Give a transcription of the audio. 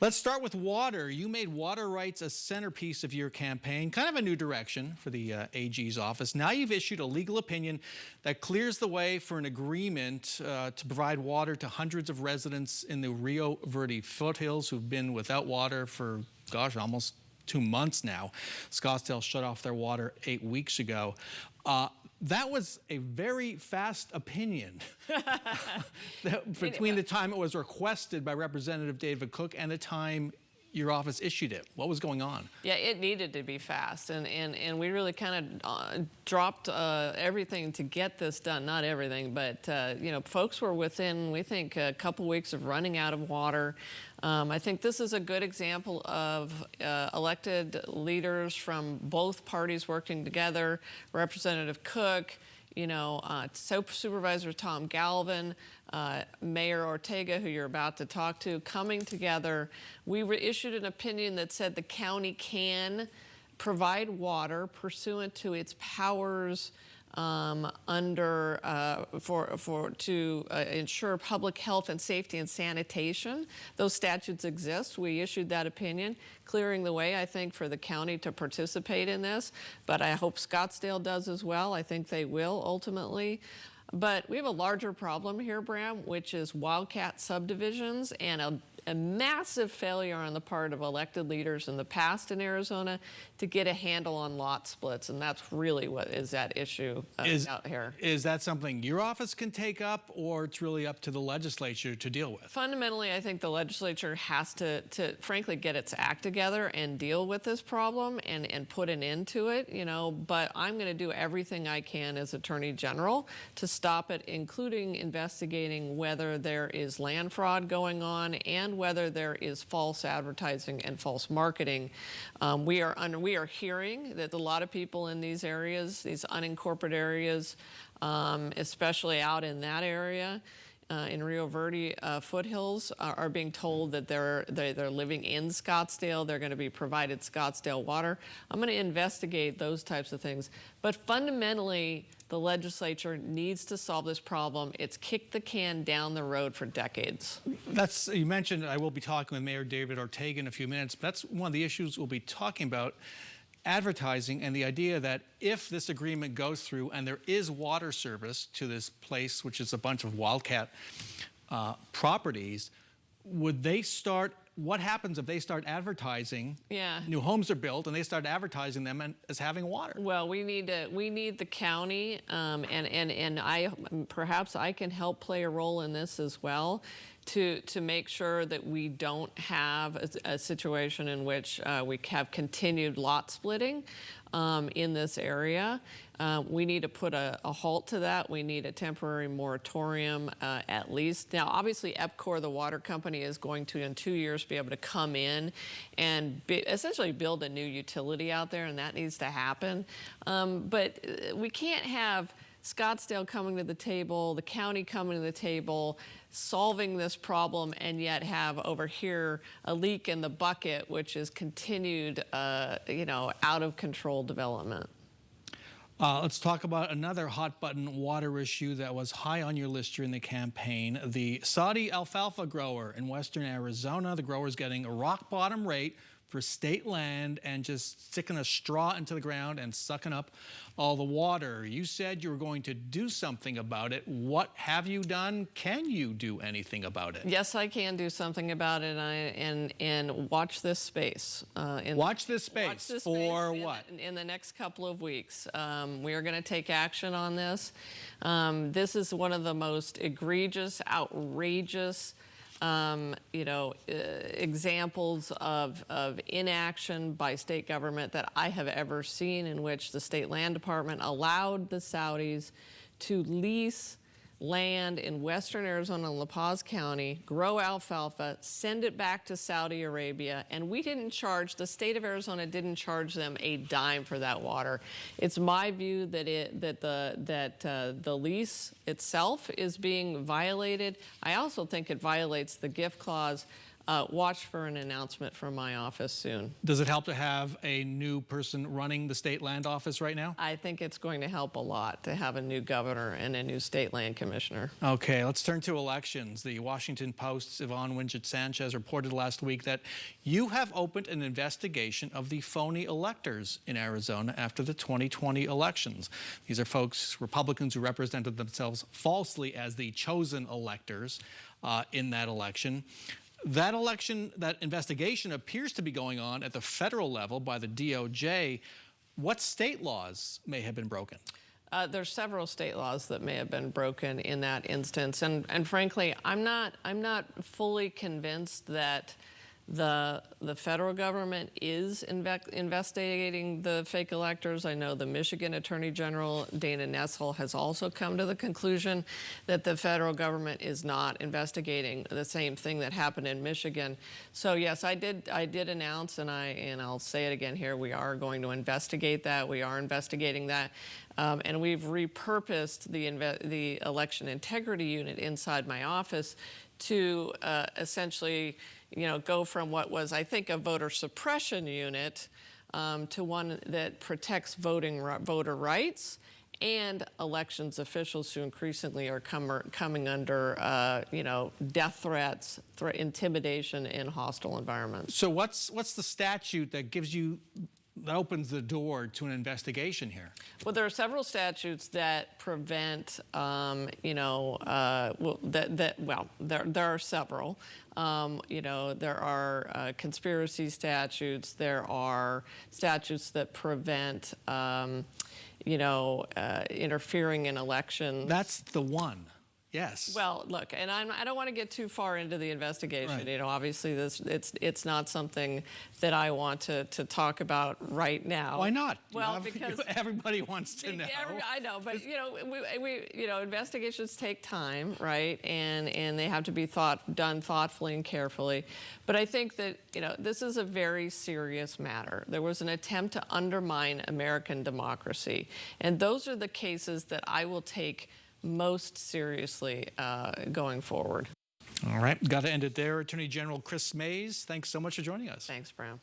Let's start with water. You made water rights a centerpiece of your campaign, kind of a new direction for the AG's office. Now you've issued a legal opinion that clears the way for an agreement to provide water to hundreds of residents in the Rio Verde foothills who've been without water for, gosh, almost 2 months now. Scottsdale shut off their water 8 weeks ago. That was a very fast opinion between the time it was requested by Representative David Cook and the time your office issued it. What was going on? Yeah, it needed to be fast, and we really kind of dropped everything to get this done. Not everything, but you know, folks were within, we think, a couple weeks of running out of water. I think this is a good example of elected leaders from both parties working together. Representative Cook, you know, Supervisor Tom Galvin, Mayor Ortega, who you're about to talk to, coming together. We issued an opinion that said the county can provide water pursuant to its powers to ensure public health and safety and sanitation. Those statutes exist. We issued that opinion, clearing the way, I think, for the county to participate in this. But I hope Scottsdale does as well. I think they will ultimately. But we have a larger problem here, Bram, which is wildcat subdivisions and a massive failure on the part of elected leaders in the past in Arizona to get a handle on lot splits, and that's really what is at issue out here. Is that something your office can take up, or it's really up to the legislature to deal with? Fundamentally, I think the legislature has to frankly get its act together and deal with this problem and put an end to it, you know, but I'm going to do everything I can as Attorney General to stop it, including investigating whether there is land fraud going on and whether there is false advertising and false marketing. We are hearing that a lot of people in these areas, these unincorporated areas, especially out in that area, in Rio Verde foothills, are being told that they're living in Scottsdale. They're going to be provided Scottsdale water. I'm going to investigate those types of things. But fundamentally, the legislature needs to solve this problem. It's kicked the can down the road for decades. You mentioned I will be talking with Mayor David Ortega in a few minutes. But that's one of the issues we'll be talking about. Advertising and the idea that if this agreement goes through and there is water service to this place, which is a bunch of wildcat properties, would they start, what happens if they start advertising? Yeah. New homes are built and they start advertising them as having water. Well, we need the county, and perhaps I can help play a role in this as well, to make sure that we don't have a situation in which we have continued lot splitting in this area. We need to put a halt to that. We need a temporary moratorium at least. Now, obviously, EPCOR, the water company, is going to, in 2 years, be able to come in and essentially build a new utility out there, and that needs to happen. But we can't have Scottsdale coming to the table, the county coming to the table, solving this problem, and yet have over here a leak in the bucket, which is continued, you know, out of control development. Let's talk about another hot button water issue that was high on your list during the campaign. The Saudi alfalfa grower in western Arizona. The grower is getting a rock bottom rate for state land and just sticking a straw into the ground and sucking up all the water. You said you were going to do something about it. What have you done? Can you do anything about it? Yes, I can do something about it, and watch this space. Watch this space for what? In the next couple of weeks. We are going to take action on this. This is one of the most egregious, outrageous you know, examples of inaction by state government that I have ever seen, in which the state land department allowed the Saudis to lease land in western Arizona and La Paz County, grow alfalfa, send it back to Saudi Arabia, and we didn't charge, the state of Arizona didn't charge them a dime for that water. It's my view that the lease itself is being violated. I also think it violates the gift clause watch for an announcement from my office soon. Does it help to have a new person running the state land office right now? I think it's going to help a lot to have a new governor and a new state land commissioner. Okay, let's turn to elections. The Washington Post's Yvonne Winget Sanchez reported last week that you have opened an investigation of the phony electors in Arizona after the 2020 elections. These are folks, Republicans, who represented themselves falsely as the chosen electors in that election. That investigation appears to be going on at the federal level by the DOJ. What state laws may have been broken? There's several state laws that may have been broken in that instance, and frankly, I'm not fully convinced that the federal government is investigating the fake electors. I know the Michigan Attorney General, Dana Nessel, has also come to the conclusion that the federal government is not investigating the same thing that happened in Michigan. So yes, I did announce, and I'll say it again here, we are going to investigate that. We are investigating that. And we've repurposed the election integrity unit inside my office to essentially, go from what was, I think, a voter suppression unit to one that protects voter rights and elections officials who increasingly are coming under, death threats, intimidation in hostile environments. So what's the statute that opens the door to an investigation here? Well, there are several statutes that prevent, there are several. There are conspiracy statutes. There are statutes that prevent, interfering in elections. That's the one. Yes. Well, look, and I don't want to get too far into the investigation. Right. Obviously, it's not something that I want to talk about right now. Why not? Well, because everybody wants to know. I know, but investigations take time, right? And they have to be done thoughtfully and carefully. But I think that this is a very serious matter. There was an attempt to undermine American democracy, and those are the cases that I will take most seriously going forward. All right, got to end it there. Attorney General Kris Mayes, thanks so much for joining us. Thanks, Brown.